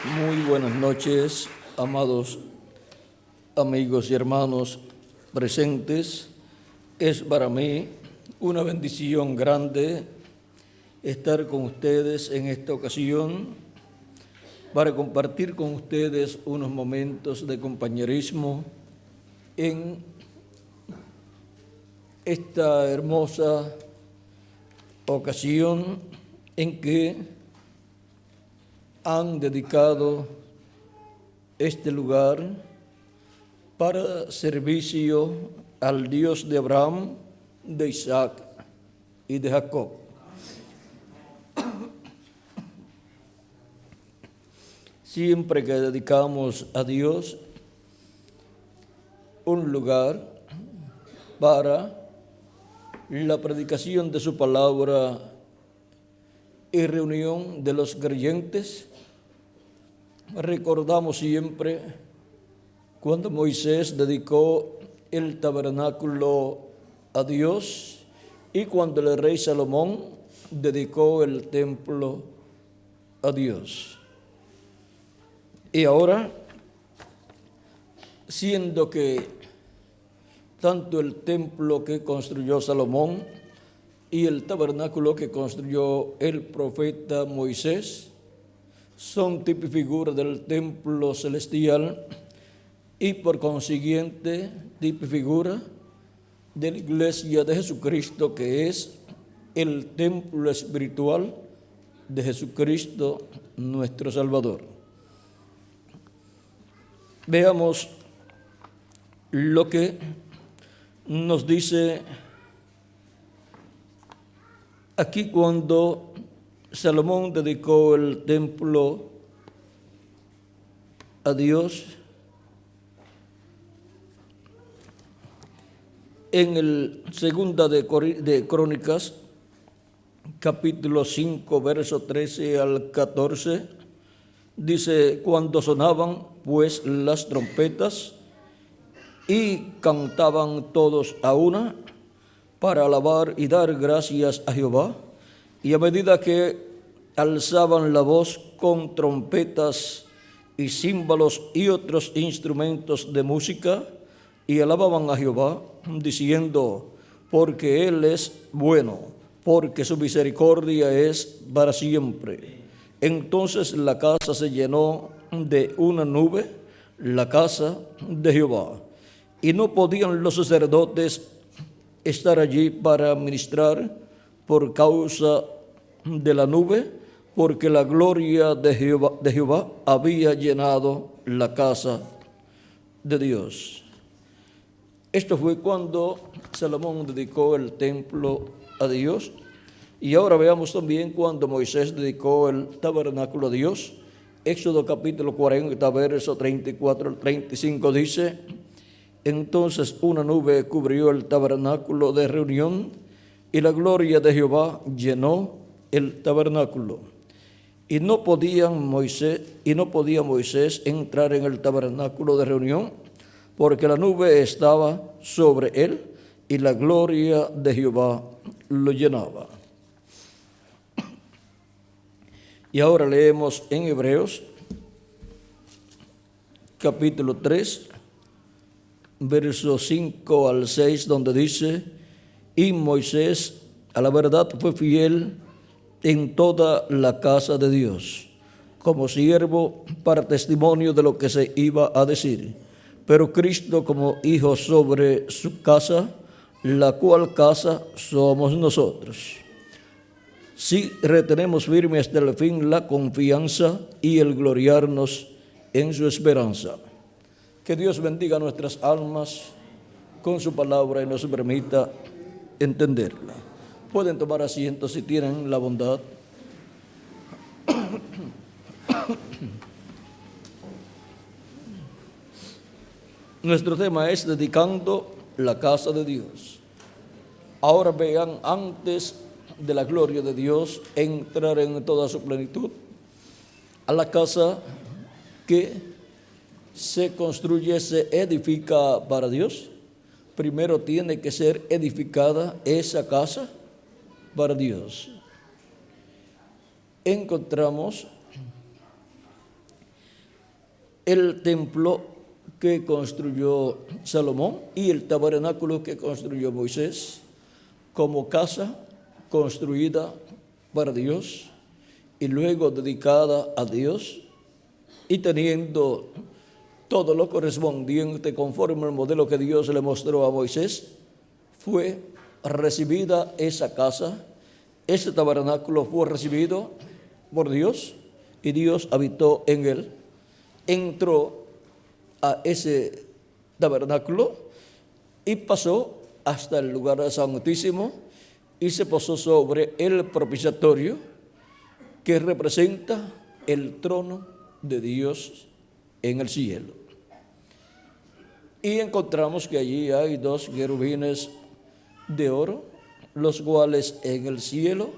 Muy buenas noches, amados amigos y hermanos presentes. Es para mí una bendición grande estar con ustedes en esta ocasión para compartir con ustedes unos momentos de compañerismo en esta hermosa ocasión en que han dedicado este lugar para servicio al Dios de Abraham, de Isaac y de Jacob. Siempre que dedicamos a Dios un lugar para la predicación de su palabra y reunión de los creyentes, recordamos siempre cuando Moisés dedicó el tabernáculo a Dios y cuando el rey Salomón dedicó el templo a Dios. Y ahora, siendo que tanto el templo que construyó Salomón y el tabernáculo que construyó el profeta Moisés son tipo y figura del templo celestial y por consiguiente tipo y figura de la iglesia de Jesucristo, que es el templo espiritual de Jesucristo nuestro Salvador. Veamos lo que nos dice aquí cuando Salomón dedicó el templo a Dios. En el segunda de Crónicas, capítulo 5, verso 13 al 14, dice: cuando sonaban pues las trompetas y cantaban todos a una para alabar y dar gracias a Jehová, y a medida que alzaban la voz con trompetas y címbalos y otros instrumentos de música, y alababan a Jehová, diciendo: porque Él es bueno, porque su misericordia es para siempre. Entonces la casa se llenó de una nube, la casa de Jehová, y no podían los sacerdotes estar allí para ministrar por causa de la nube, porque la gloria de Jehová había llenado la casa de Dios. Esto fue cuando Salomón dedicó el templo a Dios. Y ahora veamos también cuando Moisés dedicó el tabernáculo a Dios. Éxodo capítulo 40, verso 34 al 35 dice: entonces una nube cubrió el tabernáculo de reunión, y la gloria de Jehová llenó el tabernáculo. Y no podía Moisés entrar en el tabernáculo de reunión, porque la nube estaba sobre él, y la gloria de Jehová lo llenaba. Y ahora leemos en Hebreos, capítulo 3, versos 5 al 6, donde dice: y Moisés a la verdad fue fiel en toda la casa de Dios, como siervo para testimonio de lo que se iba a decir, pero Cristo como hijo sobre su casa, la cual casa somos nosotros, si retenemos firme hasta el fin la confianza y el gloriarnos en su esperanza. Que Dios bendiga nuestras almas con su palabra y nos permita entenderla. Pueden tomar asiento si tienen la bondad. Nuestro tema es dedicando la casa de Dios. Ahora vean, antes de la gloria de Dios entrar en toda su plenitud, a la casa que se construye, se edifica para Dios, primero tiene que ser edificada esa casa para Dios. Encontramos el templo que construyó Salomón y el tabernáculo que construyó Moisés como casa construida para Dios y luego dedicada a Dios y teniendo todo lo correspondiente conforme al modelo que Dios le mostró a Moisés, fue recibida esa casa, ese tabernáculo fue recibido por Dios y Dios habitó en él, entró a ese tabernáculo y pasó hasta el lugar santísimo y se posó sobre el propiciatorio que representa el trono de Dios en el cielo. Y encontramos que allí hay 2 querubines de oro, los cuales en el cielo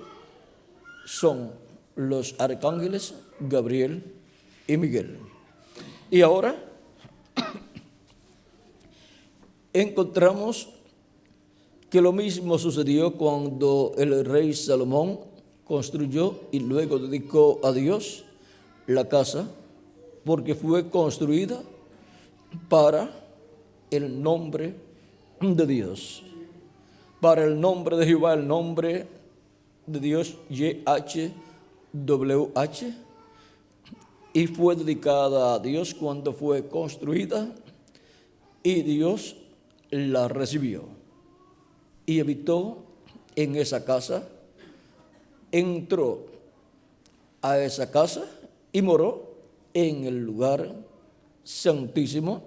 son los arcángeles Gabriel y Miguel. Y ahora encontramos que lo mismo sucedió cuando el rey Salomón construyó y luego dedicó a Dios la casa, porque fue construida para el nombre de Dios, para el nombre de Jehová, el nombre de Dios YHWH, y fue dedicada a Dios cuando fue construida y Dios la recibió y habitó en esa casa, entró a esa casa y moró en el lugar santísimo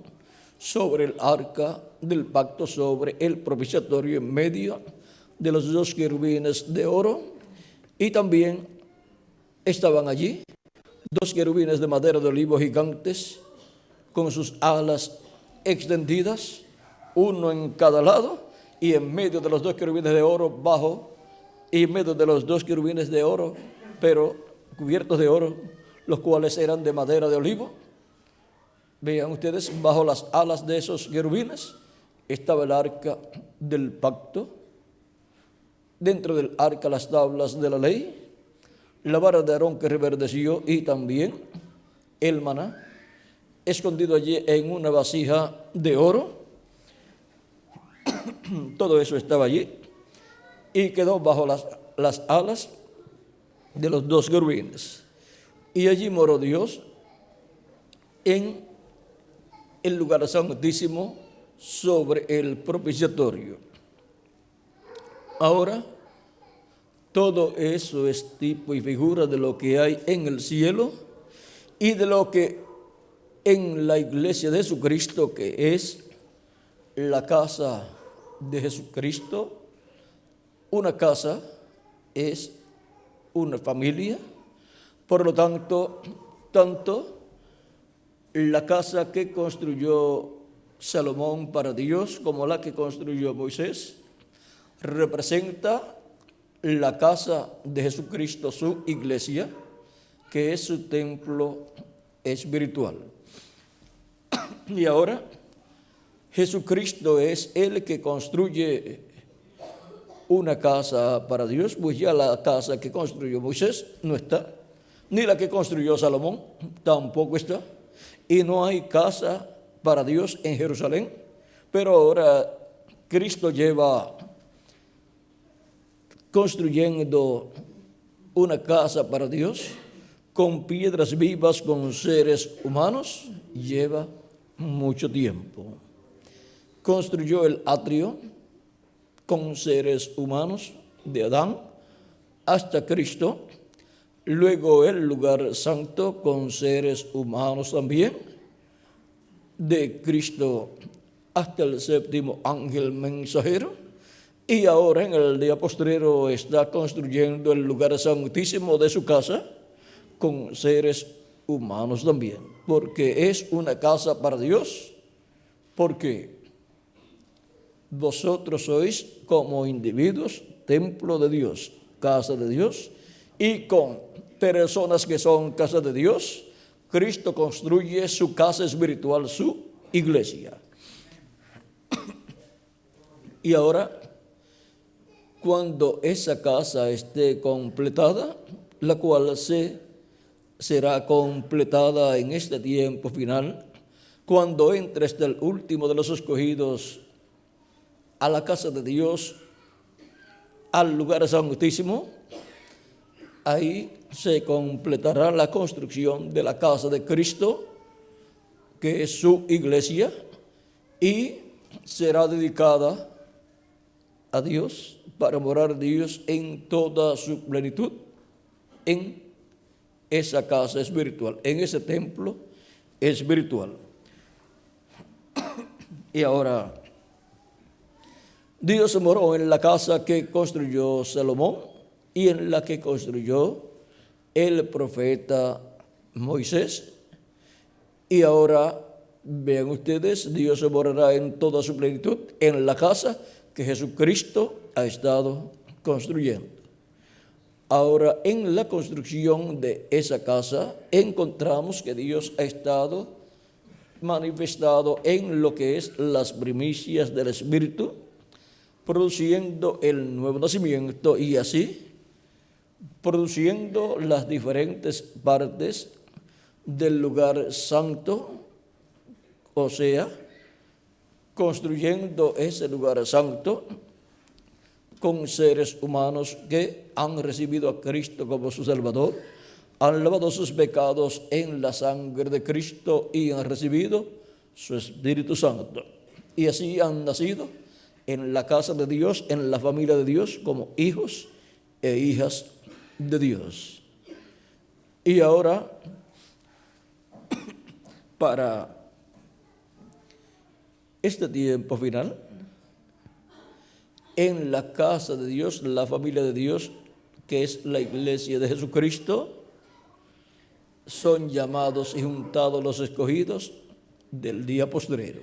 sobre el arca del pacto, sobre el propiciatorio en medio de los 2 querubines de oro, y también estaban allí 2 querubines de madera de olivo gigantes con sus alas extendidas, uno en cada lado, y en medio de los 2 querubines de oro bajo, y en medio de los 2 querubines de oro, pero cubiertos de oro, los cuales eran de madera de olivo. Vean ustedes, bajo las alas de esos querubines estaba el arca del pacto, dentro del arca las tablas de la ley, la vara de Aarón que reverdeció y también el maná, escondido allí en una vasija de oro. Todo eso estaba allí y quedó bajo las alas de los 2 querubines. Y allí moró Dios en el lugar santísimo sobre el propiciatorio. Ahora, todo eso es tipo y figura de lo que hay en el cielo y de lo que en la iglesia de Jesucristo, que es la casa de Jesucristo. Una casa es una familia, por lo tanto, tanto la casa que construyó Salomón para Dios como la que construyó Moisés representa la casa de Jesucristo, su iglesia, que es su templo espiritual. Y ahora Jesucristo es el que construye una casa para Dios, pues ya la casa que construyó Moisés no está, ni la que construyó Salomón tampoco está, y no hay casa para Dios en Jerusalén. Pero ahora Cristo lleva construyendo una casa para Dios con piedras vivas, con seres humanos, lleva mucho tiempo. Construyó el atrio con seres humanos de Adán hasta Cristo, luego el lugar santo con seres humanos también, de Cristo hasta el 7º ángel mensajero, y ahora en el día postrero está construyendo el lugar santísimo de su casa con seres humanos también, porque es una casa para Dios, porque vosotros sois como individuos templo de Dios, casa de Dios, y con personas que son casa de Dios, Cristo construye su casa espiritual, su iglesia. Y ahora, cuando esa casa esté completada, la cual se será completada en este tiempo final, cuando entre hasta el último de los escogidos a la casa de Dios, al lugar santísimo. Ahí se completará la construcción de la casa de Cristo, que es su iglesia, y será dedicada a Dios para morar Dios en toda su plenitud, en esa casa espiritual, en ese templo espiritual. Y ahora, Dios moró en la casa que construyó Salomón y en la que construyó el profeta Moisés. Y ahora, vean ustedes, Dios morará en toda su plenitud en la casa que Jesucristo ha estado construyendo. Ahora, en la construcción de esa casa, encontramos que Dios ha estado manifestado en lo que es las primicias del Espíritu, produciendo el nuevo nacimiento y así produciendo las diferentes partes del lugar santo, o sea, construyendo ese lugar santo con seres humanos que han recibido a Cristo como su Salvador, han lavado sus pecados en la sangre de Cristo y han recibido su Espíritu Santo. Y así han nacido en la casa de Dios, en la familia de Dios, como hijos e hijas de Dios. Y ahora, para este tiempo final, en la casa de Dios, la familia de Dios, que es la iglesia de Jesucristo, son llamados y juntados los escogidos del día postrero,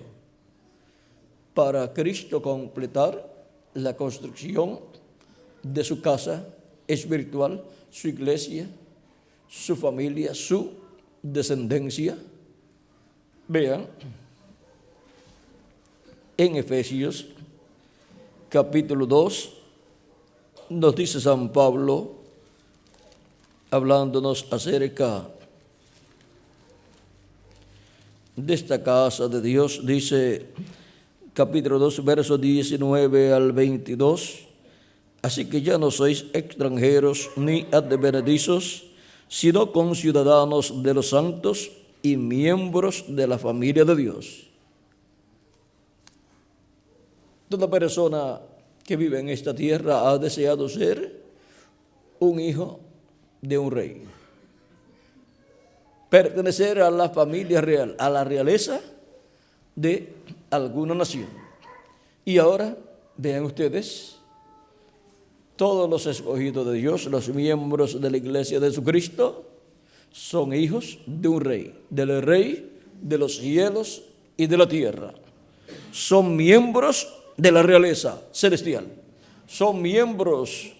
para Cristo completar la construcción de su casa espiritual, su iglesia, su familia, su descendencia. Vean, en Efesios capítulo 2, nos dice San Pablo, hablándonos acerca de esta casa de Dios, dice capítulo 2, versos 19 al 22, así que ya no sois extranjeros ni advenedizos, sino conciudadanos de los santos y miembros de la familia de Dios. Toda persona que vive en esta tierra ha deseado ser un hijo de un rey, pertenecer a la familia real, a la realeza de alguna nación. Y ahora, vean ustedes, todos los escogidos de Dios, los miembros de la iglesia de Jesucristo, son hijos de un rey, del rey de los cielos y de la tierra. Son miembros de la realeza celestial. Son miembros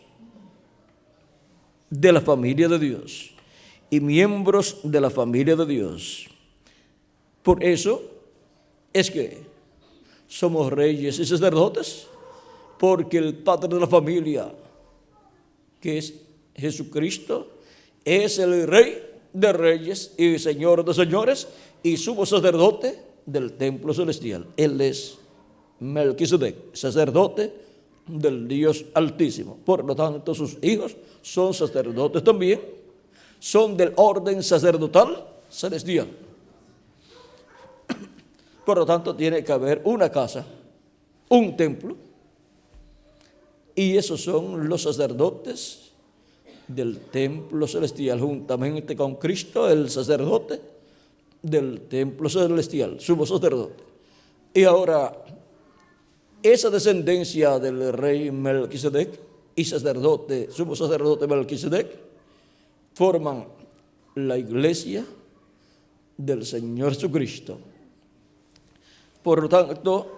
de la familia de Dios y miembros de la familia de Dios. Por eso es que somos reyes y sacerdotes, porque el padre de la familia, que es Jesucristo, es el rey de reyes y señor de señores y sumo sacerdote del templo celestial. Él es Melquisedec, sacerdote del Dios Altísimo. Por lo tanto, sus hijos son sacerdotes también, son del orden sacerdotal celestial. Por lo tanto, tiene que haber una casa, un templo, y esos son los sacerdotes del templo celestial, juntamente con Cristo, el sacerdote del templo celestial, sumo sacerdote. Y ahora, esa descendencia del rey Melquisedec y sacerdote, sumo sacerdote Melquisedec, forman la iglesia del Señor Jesucristo. Por lo tanto,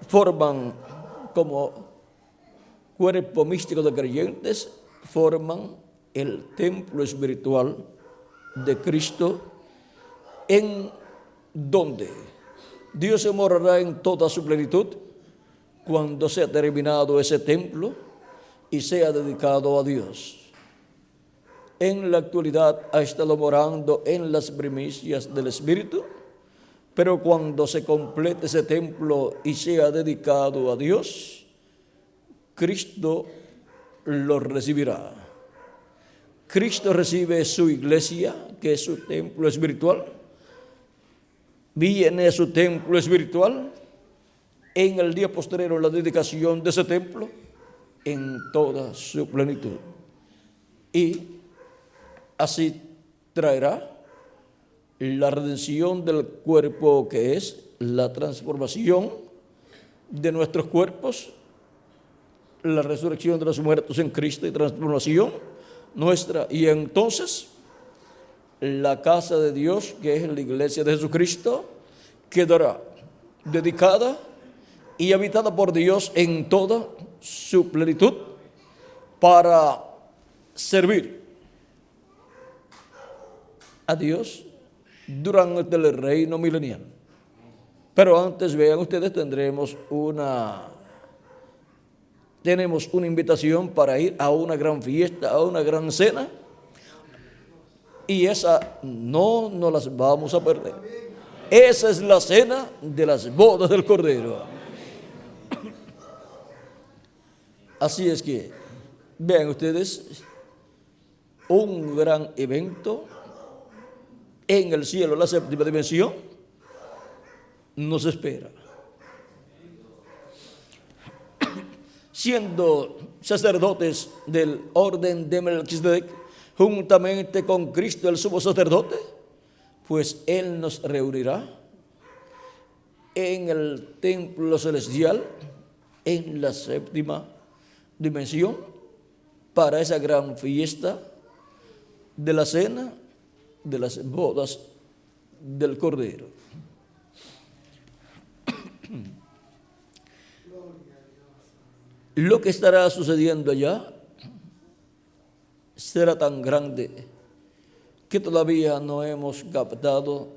forman como cuerpo místico de creyentes, forman el templo espiritual de Cristo, en donde Dios se morará en toda su plenitud cuando sea terminado ese templo y sea dedicado a Dios. en la actualidad ha estado morando en las primicias del Espíritu, pero cuando se complete ese templo y sea dedicado a Dios, Cristo lo recibirá. Cristo recibe su iglesia, que es su templo espiritual, viene a su templo espiritual en el día posterior a la dedicación de ese templo en toda su plenitud. Y así traerá la redención del cuerpo, que es la transformación de nuestros cuerpos, la resurrección de los muertos en Cristo y transformación nuestra. Y entonces la casa de Dios, que es la iglesia de Jesucristo, quedará dedicada y habitada por Dios en toda su plenitud para servir a Dios durante el reino milenial. Pero antes, vean ustedes, tenemos una invitación para ir a una gran fiesta, a una gran cena, y esa no nos las vamos a perder. Esa es la cena de las bodas del Cordero. Así es que, vean ustedes, un gran evento en el cielo, la séptima dimensión, nos espera. Siendo sacerdotes del orden de Melquisedec, juntamente con Cristo el sumo sacerdote, pues Él nos reunirá en el templo celestial, en la séptima dimensión, para esa gran fiesta de la cena de las bodas del Cordero. Lo que estará sucediendo allá será tan grande que todavía no hemos captado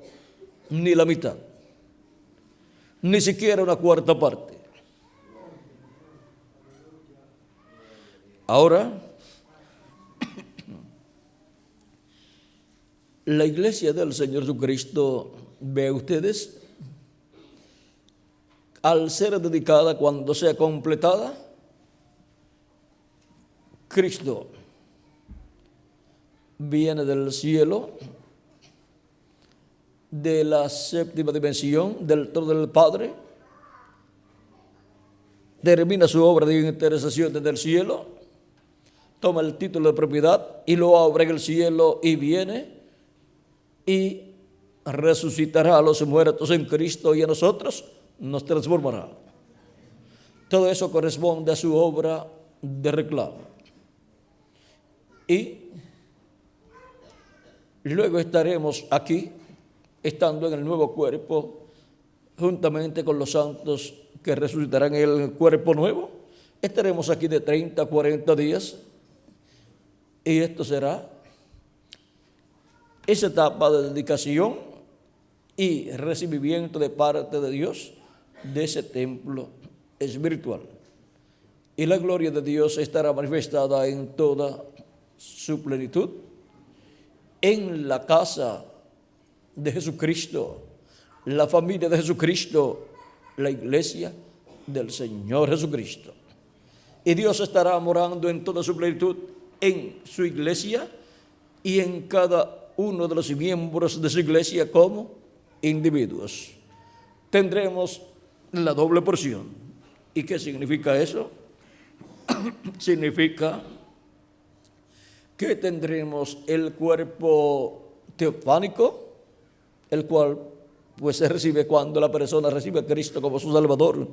ni la mitad, ni siquiera una cuarta parte. Ahora, la iglesia del Señor Jesucristo, vean ustedes, al ser dedicada, cuando sea completada, Cristo viene del cielo, de la séptima dimensión, del trono del Padre, termina su obra de intercesión desde el cielo, toma el título de propiedad y lo obra en el cielo, y viene y resucitará a los muertos en Cristo, y a nosotros nos transformará. Todo eso corresponde a su obra de reclamo. Y luego estaremos aquí, estando en el nuevo cuerpo, juntamente con los santos que resucitarán en el cuerpo nuevo. Estaremos aquí de 30 a 40 días, y esto será esa etapa de dedicación y recibimiento de parte de Dios de ese templo espiritual. Y la gloria de Dios estará manifestada en toda su plenitud en la casa de Jesucristo, la familia de Jesucristo, la iglesia del Señor Jesucristo. Y Dios estará morando en toda su plenitud en su iglesia y en cada uno de los miembros de su iglesia como individuos. Tendremos la doble porción. ¿Y qué significa eso? Significa que tendremos el cuerpo teofánico, el cual pues se recibe cuando la persona recibe a Cristo como su Salvador,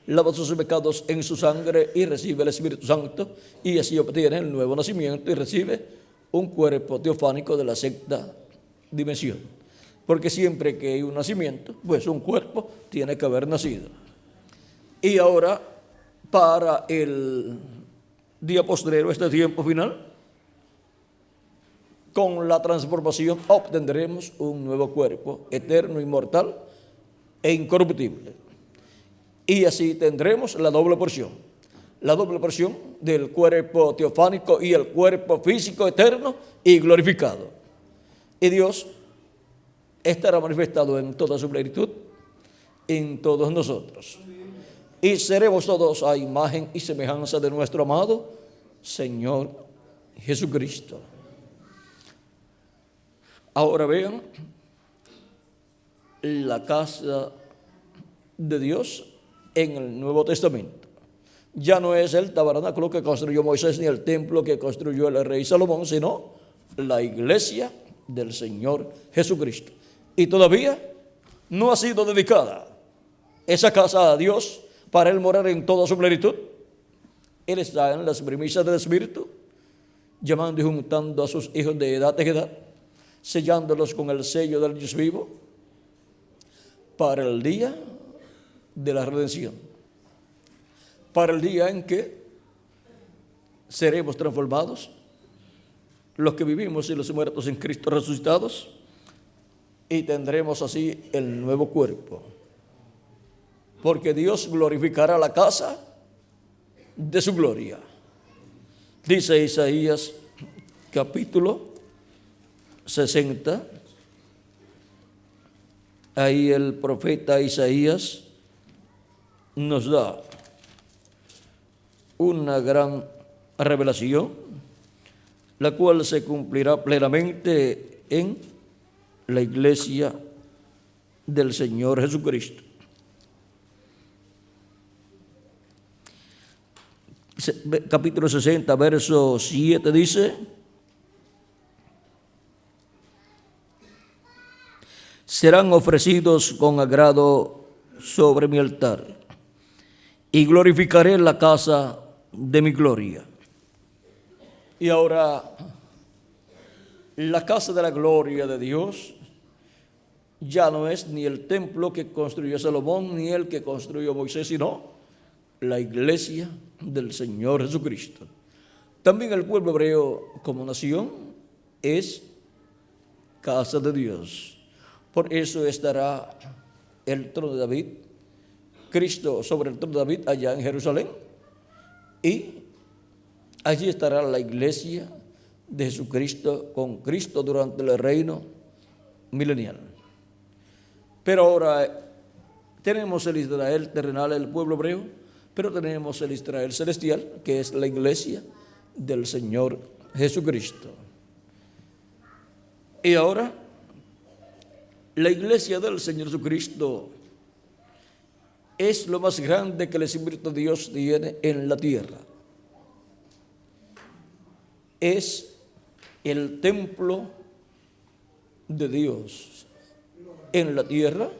lava sus pecados en su sangre y recibe el Espíritu Santo, y así obtiene el nuevo nacimiento y recibe un cuerpo teofánico de la sexta dimensión. Porque siempre que hay un nacimiento, pues un cuerpo tiene que haber nacido. Y ahora, para el día postrero, este tiempo final, con la transformación obtendremos un nuevo cuerpo eterno, inmortal e incorruptible. Y así tendremos la doble porción. la doble porción del cuerpo teofánico y el cuerpo físico eterno y glorificado. Y Dios estará manifestado en toda su plenitud en todos nosotros. Y seremos todos a imagen y semejanza de nuestro amado Señor Jesucristo. Ahora vean la casa de Dios en el Nuevo Testamento. Ya no es el tabernáculo que construyó Moisés ni el templo que construyó el rey Salomón, sino la iglesia del Señor Jesucristo. Y todavía no ha sido dedicada esa casa a Dios para Él morar en toda su plenitud. Él está en las primicias del Espíritu, llamando y juntando a sus hijos de edad en edad, sellándolos con el sello del Dios vivo para el día de la redención, para el día en que seremos transformados, los que vivimos y los muertos en Cristo resucitados, y tendremos así el nuevo cuerpo, porque Dios glorificará la casa de su gloria. Dice Isaías capítulo 60, ahí el profeta Isaías nos da una gran revelación, la cual se cumplirá plenamente en la iglesia del Señor Jesucristo. Capítulo 60, verso 7 dice: serán ofrecidos con agrado sobre mi altar, y glorificaré la casa de mi gloria. Y ahora, la casa de la gloria de Dios ya no es ni el templo que construyó Salomón, ni el que construyó Moisés, sino la iglesia del Señor Jesucristo. También el pueblo hebreo como nación es casa de Dios. Por eso estará el trono de David, Cristo sobre el trono de David allá en Jerusalén, y allí estará la iglesia de Jesucristo con Cristo durante el reino milenial. Pero ahora tenemos el Israel terrenal, el pueblo hebreo, pero tenemos el Israel celestial, que es la iglesia del Señor Jesucristo. Y ahora, la iglesia del Señor Jesucristo es lo más grande que el Espíritu de Dios tiene en la tierra. Es el templo de Dios en la tierra,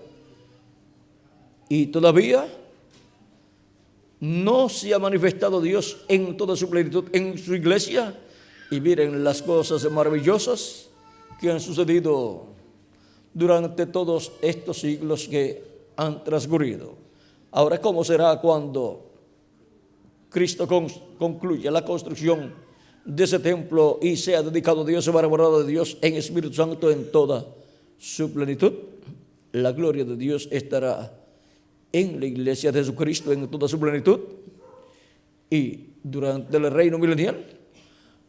y todavía no se ha manifestado Dios en toda su plenitud en su iglesia. Y miren las cosas maravillosas que han sucedido durante todos estos siglos que han transcurrido. Ahora, ¿cómo será cuando Cristo concluya la construcción de ese templo y sea dedicado a Dios, se va a morada de Dios en Espíritu Santo en toda su plenitud? La gloria de Dios estará en la iglesia de Jesucristo en toda su plenitud, y durante el reino milenial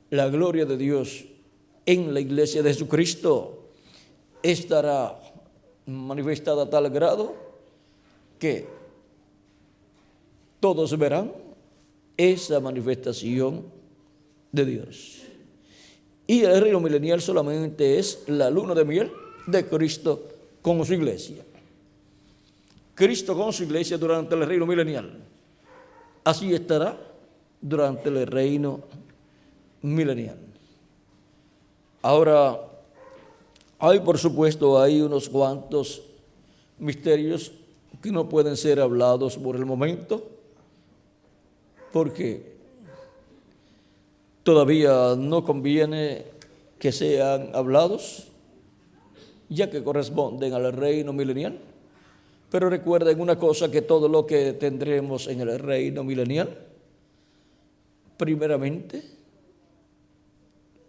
la gloria de Dios en la iglesia de Jesucristo estará manifestada a tal grado que todos verán esa manifestación de Dios. Y el reino milenial solamente es la luna de miel de Cristo con su iglesia. Cristo con su iglesia durante el reino milenial. Así estará durante el reino milenial. Ahora, por supuesto, hay unos cuantos misterios que no pueden ser hablados por el momento, porque todavía no conviene que sean hablados, ya que corresponden al reino milenial. Pero recuerden una cosa, que todo lo que tendremos en el reino milenial, primeramente,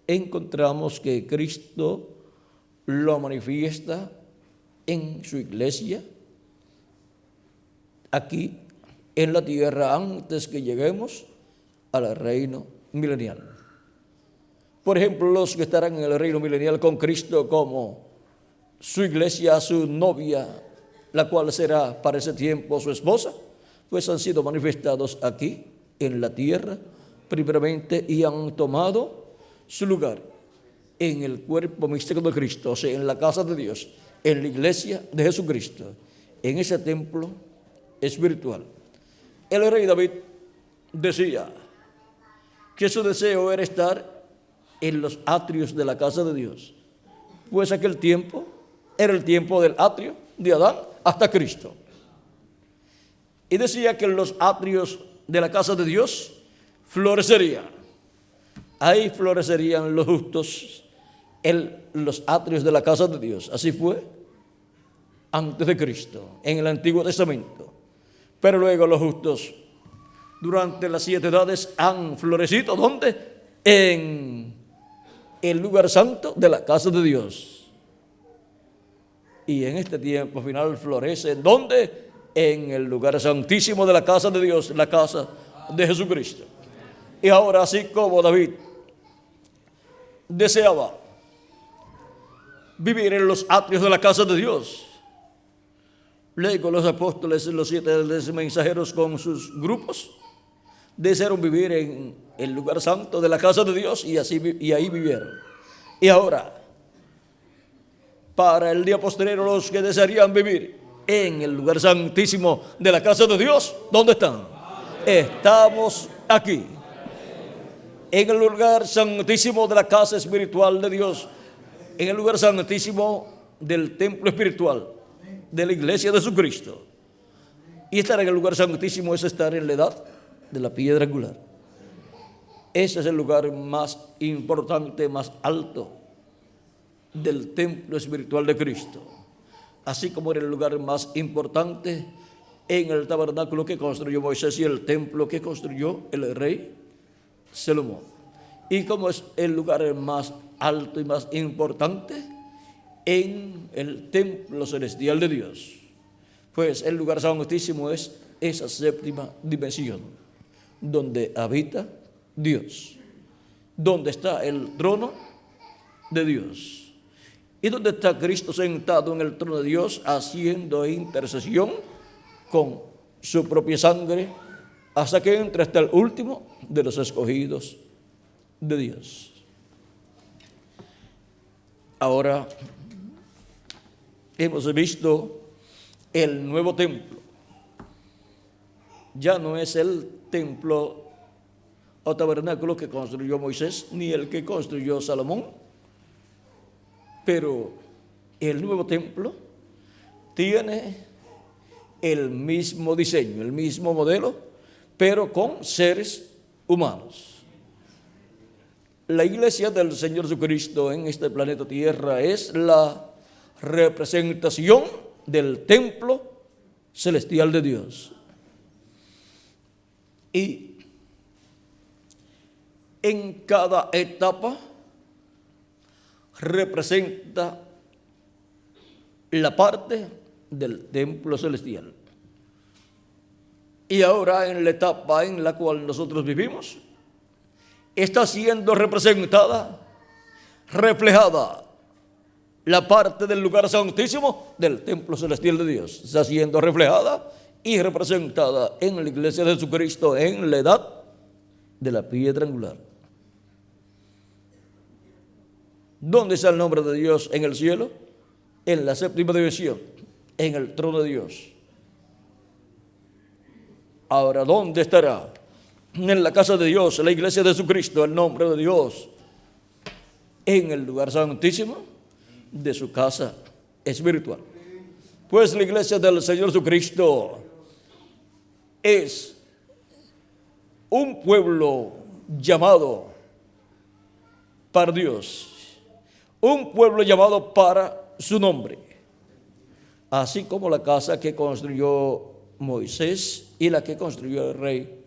encontramos que Cristo lo manifiesta en su iglesia, aquí en la tierra, antes que lleguemos al reino milenial. Por ejemplo, los que estarán en el reino milenial con Cristo como su iglesia, su novia, la cual será para ese tiempo su esposa, pues han sido manifestados aquí en la tierra primeramente y han tomado su lugar en el cuerpo místico de Cristo, o sea, en la casa de Dios, en la iglesia de Jesucristo, en ese templo espiritual. El rey David decía que su deseo era estar en los atrios de la casa de Dios, pues aquel tiempo era el tiempo del atrio de Adán hasta Cristo. Y decía que los atrios de la casa de Dios florecerían. Ahí florecerían los justos en los atrios de la casa de Dios. Así fue antes de Cristo, en el Antiguo Testamento. Pero luego los justos durante las 7 edades han florecido. ¿Dónde? En el lugar santo de la casa de Dios. Y en este tiempo final florece, ¿dónde? En el lugar santísimo de la casa de Dios, la casa de Jesucristo. Y ahora, así como David deseaba vivir en los atrios de la casa de Dios, luego los apóstoles, los 7 mensajeros con sus grupos, desearon vivir en el lugar santo de la casa de Dios y ahí vivieron. Y ahora, para el día posterior, los que desearían vivir en el lugar santísimo de la casa de Dios, ¿dónde están? Estamos aquí, en el lugar santísimo de la casa espiritual de Dios, en el lugar santísimo del templo espiritual de la iglesia de Jesucristo. Y estar en el lugar santísimo es estar en la edad de la piedra angular. Ese es el lugar más importante, más alto del templo espiritual de Cristo. Así como era el lugar más importante en el tabernáculo que construyó Moisés y el templo que construyó el rey Salomón. Y como es el lugar más alto y más importante en el templo celestial de Dios, pues el lugar santísimo es esa 7ª dimensión, donde habita Dios, donde está el trono de Dios y donde está Cristo sentado en el trono de Dios haciendo intercesión con su propia sangre hasta que entre hasta el último de los escogidos de Dios. Ahora hemos visto el nuevo templo. Ya no es el templo o tabernáculo que construyó Moisés, ni el que construyó Salomón, pero el nuevo templo tiene el mismo diseño, el mismo modelo, pero con seres humanos. La iglesia del Señor Jesucristo en este planeta Tierra es la representación del templo celestial de Dios. Y en cada etapa representa la parte del templo celestial. Y ahora en la etapa en la cual nosotros vivimos, está siendo representada, reflejada la parte del lugar santísimo del templo celestial de Dios. Está siendo reflejada y representada en la iglesia de Jesucristo en la edad de la piedra angular. ¿Dónde está el nombre de Dios en el cielo? En la 7ª dimensión, en el trono de Dios. Ahora, ¿dónde estará? En la casa de Dios, en la iglesia de Jesucristo, el nombre de Dios, en el lugar santísimo de su casa espiritual. Pues la iglesia del Señor Jesucristo es un pueblo llamado para Dios, un pueblo llamado para su nombre, así como la casa que construyó Moisés y la que construyó el rey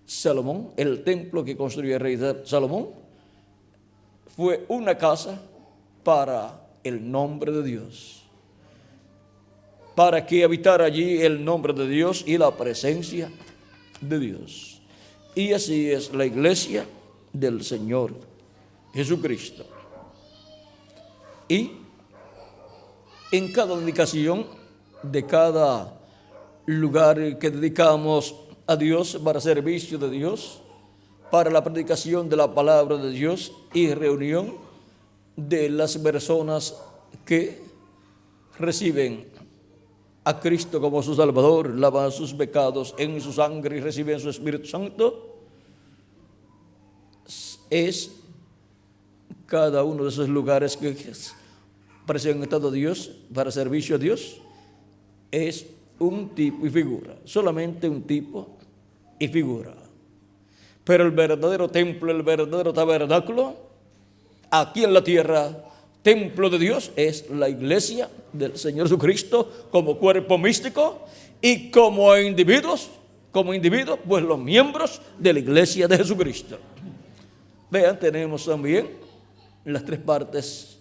Salomón. El templo que construyó el rey Salomón fue una casa para el nombre de Dios, para que habitara allí el nombre de Dios y la presencia de Dios. Y así es la iglesia del Señor Jesucristo. Y en cada dedicación de cada lugar que dedicamos a Dios para servicio de Dios, para la predicación de la palabra de Dios y reunión de las personas que reciben a Cristo como su Salvador, lavan sus pecados en su sangre y reciben su Espíritu Santo, es cada uno de esos lugares que presentado a Dios para servicio a Dios, es un tipo y figura, solamente un tipo y figura. Pero el verdadero templo, el verdadero tabernáculo, aquí en la tierra, templo de Dios, es la iglesia del Señor Jesucristo como cuerpo místico y como individuos, pues los miembros de la iglesia de Jesucristo. Vean, tenemos también las tres partes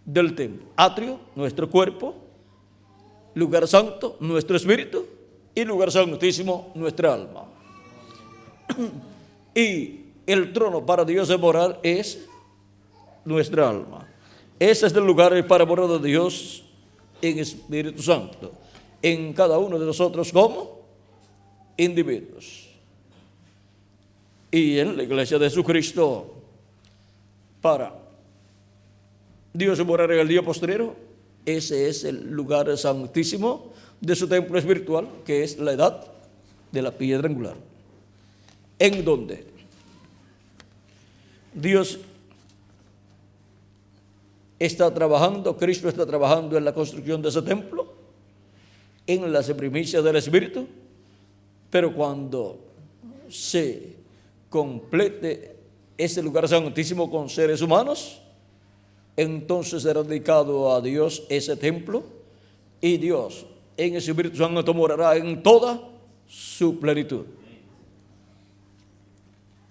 del templo: atrio, nuestro cuerpo; lugar santo, nuestro espíritu; y lugar santísimo, nuestra alma. Y el trono para Dios de morar es nuestra alma. Ese es el lugar para morar de Dios en Espíritu Santo, en cada uno de nosotros como individuos. Y en la iglesia de Jesucristo, para Dios morar en el día postrero, ese es el lugar santísimo de su templo espiritual, que es la edad de la piedra angular, en donde Dios está trabajando, Cristo está trabajando en la construcción de ese templo, en las primicias del Espíritu, pero cuando se complete ese lugar santísimo con seres humanos, entonces será dedicado a Dios ese templo, y Dios en ese Espíritu Santo morará en toda su plenitud.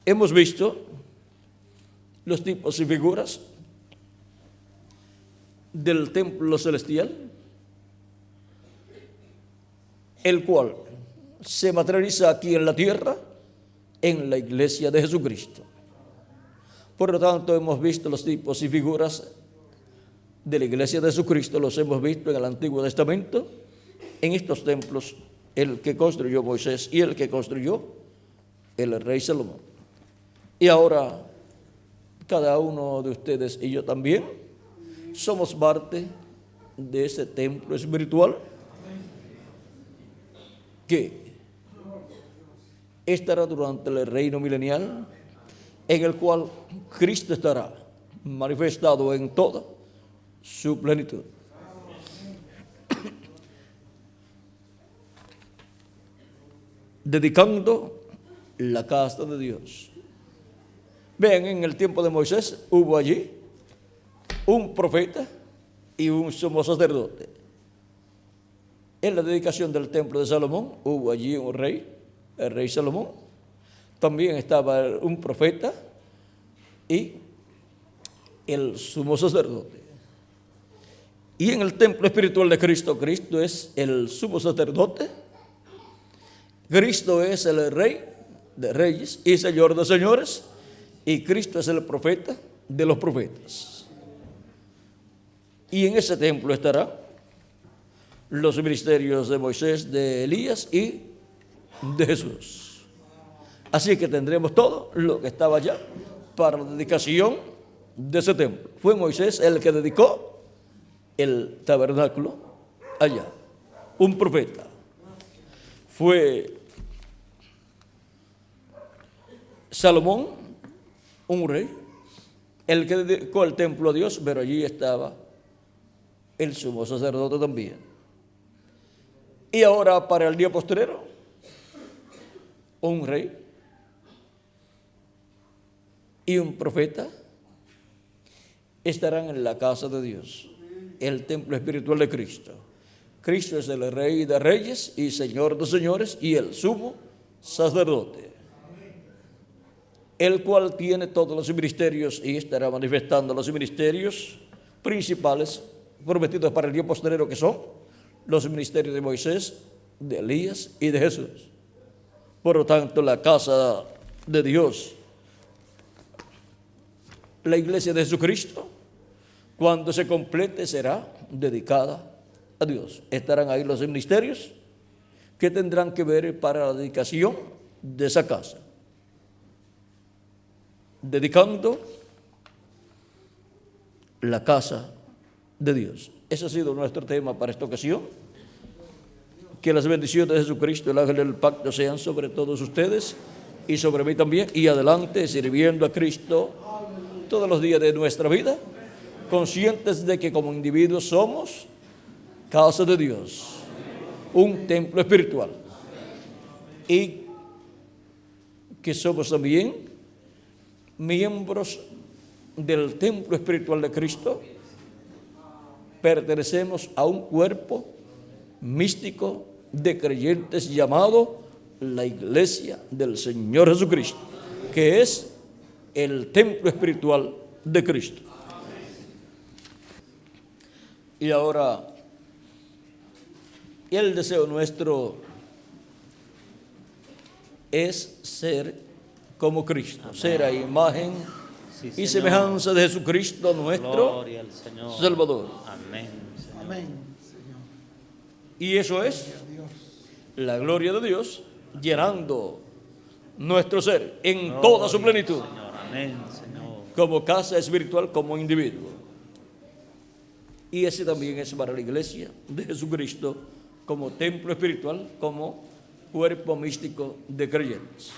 Hemos visto los tipos y figuras del templo celestial, el cual se materializa aquí en la tierra en la iglesia de Jesucristo. Por lo tanto, hemos visto los tipos y figuras de la iglesia de Jesucristo, los hemos visto en el Antiguo Testamento, en estos templos, el que construyó Moisés y el que construyó el rey Salomón. Y ahora, cada uno de ustedes y yo también somos parte de ese templo espiritual que estará durante el reino milenial, en el cual Cristo estará manifestado en toda su plenitud. Dedicando la casa de Dios. Vean, en el tiempo de Moisés hubo allí un profeta y un sumo sacerdote. En la dedicación del templo de Salomón hubo allí un rey, el rey Salomón. También estaba un profeta y el sumo sacerdote. Y en el templo espiritual de Cristo, Cristo es el sumo sacerdote, Cristo es el rey de reyes y señor de señores, y Cristo es el profeta de los profetas. Y en ese templo estarán los ministerios de Moisés, de Elías y de Jesús. Así que tendremos todo lo que estaba allá para la dedicación de ese templo. Fue Moisés el que dedicó el tabernáculo allá, un profeta. Fue Salomón, un rey, el que dedicó el templo a Dios, pero allí estaba el sumo sacerdote también. Y ahora, para el día postrero, un rey y un profeta estarán en la casa de Dios, el templo espiritual de Cristo. Cristo es el rey de reyes y señor de señores y el sumo sacerdote, el cual tiene todos los ministerios y estará manifestando los ministerios principales prometidos para el día postrero, que son los ministerios de Moisés, de Elías y de Jesús. Por lo tanto, la casa de Dios. La iglesia de Jesucristo, cuando se complete, será dedicada a Dios. Estarán ahí los ministerios que tendrán que ver para la dedicación de esa casa. Dedicando la casa de Dios. Ese ha sido nuestro tema para esta ocasión. Que las bendiciones de Jesucristo, el ángel del pacto, sean sobre todos ustedes y sobre mí también. Y adelante, sirviendo a Cristo todos los días de nuestra vida, conscientes de que como individuos somos casa de Dios, un templo espiritual. Y que somos también miembros del templo espiritual de Cristo. Pertenecemos a un cuerpo místico de creyentes llamado la Iglesia del Señor Jesucristo, que es el templo espiritual de Cristo. Y ahora, el deseo nuestro es ser como Cristo. Amén. Ser a imagen y semejanza de Jesucristo nuestro Salvador. Amén. Amén, Señor. Y eso es la gloria de Dios llenando nuestro ser en toda su plenitud. Señor. Amén, Señor. Como casa espiritual, como individuo. Y ese también es para la iglesia de Jesucristo como templo espiritual, como cuerpo místico de creyentes.